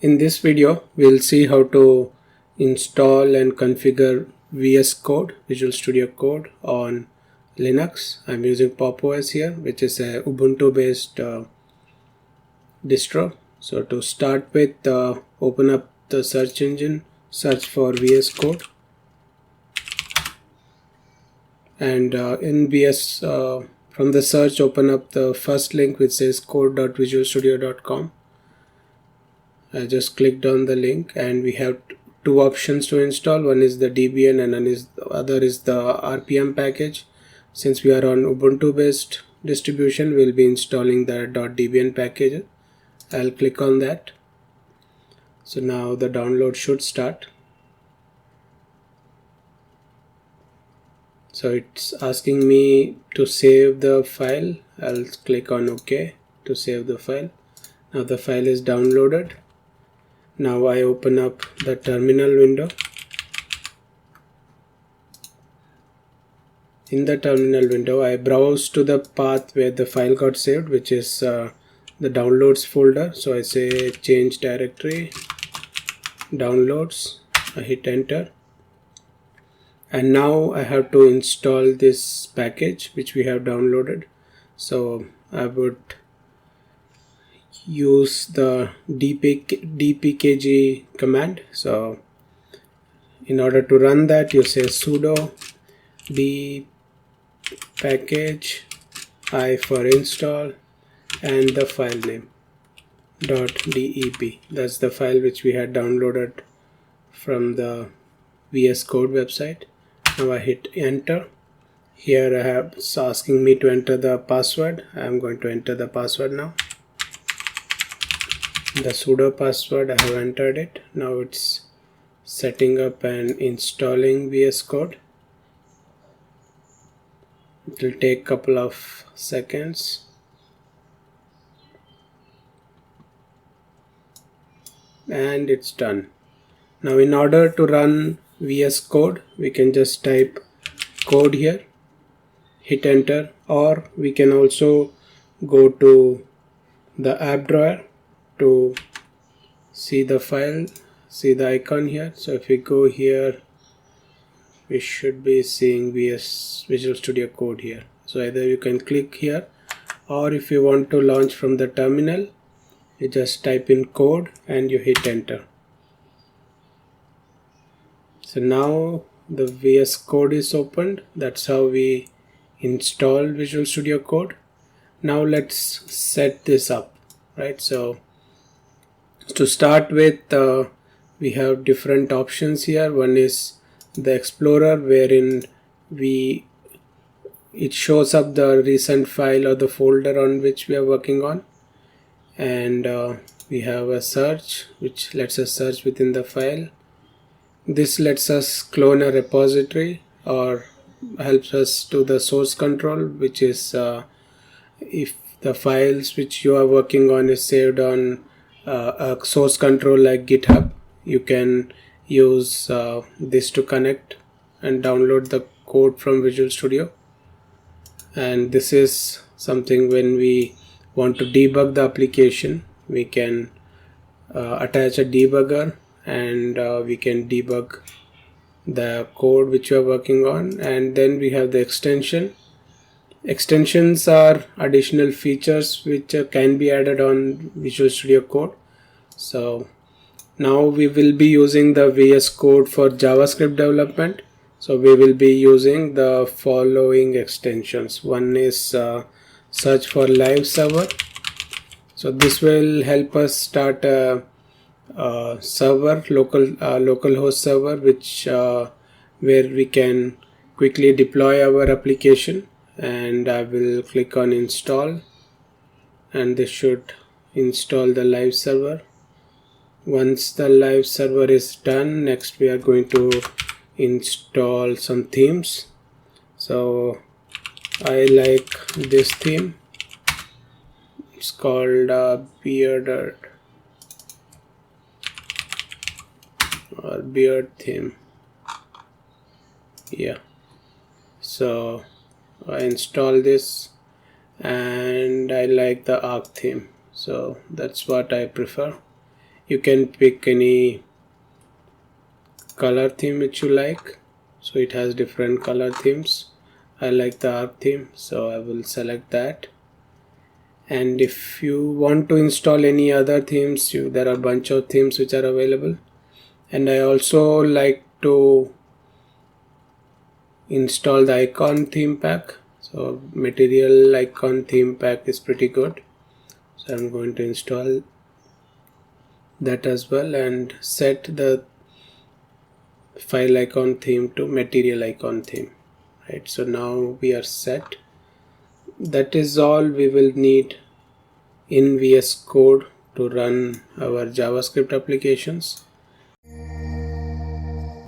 In this video, we'll see how to install and configure VS Code, Visual Studio Code on Linux. I'm using Pop! OS here, which is a Ubuntu-based distro. So to start with, open up the search engine, search for VS Code, and in VS, from the search, open up the first link which says code.visualstudio.com. I just clicked on the link, and we have two options to install. One is the Debian and the other is the RPM package. Since we are on Ubuntu based distribution, we'll be installing the .debian package. I'll click on that. So now the download should start. So it's asking me to save the file. I'll click on OK to save the file. Now the file is downloaded. Now I open up the terminal window. In the terminal window, I browse to the path where the file got saved, which is the downloads folder. So I say change directory, downloads, I hit enter. And now I have to install this package which we have downloaded. So I would use the dpkg command. So in order to run that, you say sudo package I for install and the file name .dep. That's the file which we had downloaded from the VS Code website. Now I hit enter. Here I have it's asking me to enter the password. I am going to enter the password now. The sudo password, I have entered it. Now it's setting up and installing VS Code. It will take a couple of seconds. And it's done. Now in order to run VS Code, we can just type code here, hit enter, or we can also go to the app drawer to see the file, see the icon here. So if we go here, we should be seeing Visual Studio Code here. So either you can click here, or if you want to launch from the terminal, you just type in code and you hit enter. So now the VS Code is opened. That's how we install Visual Studio Code. Now let's set this up, right? So to start with, we have different options here. One is the Explorer, wherein it shows up the recent file or the folder on which we are working on, and we have a search which lets us search within the file. This lets us clone a repository or helps us to the source control, which is if the files which you are working on is saved on a source control like GitHub, you can use this to connect and download the code from Visual Studio. And this is something when we want to debug the application, we can attach a debugger, and we can debug the code which you are working on. And then we have the extension. Extensions are additional features which can be added on Visual Studio Code. So now we will be using the VS Code for JavaScript development. So we will be using the following extensions. One is search for live server. So this will help us start a server, localhost server, which where we can quickly deploy our application. And I will click on install, and this should install the live server. Once the live server is done, next we are going to install some themes. So I like this theme. It's called beard theme. Yeah. So I install this, and I like the arc theme, so that's what I prefer. You can pick any color theme which you like. So it has different color themes. I like the arc theme, so I will select that. And if you want to install any other themes, there are a bunch of themes which are available. And I also like to install the icon theme pack. So material icon theme pack is pretty good, so I'm going to install that as well and set the file icon theme to material icon theme. Right, so now we are set. That is all we will need in VS Code to run our JavaScript applications.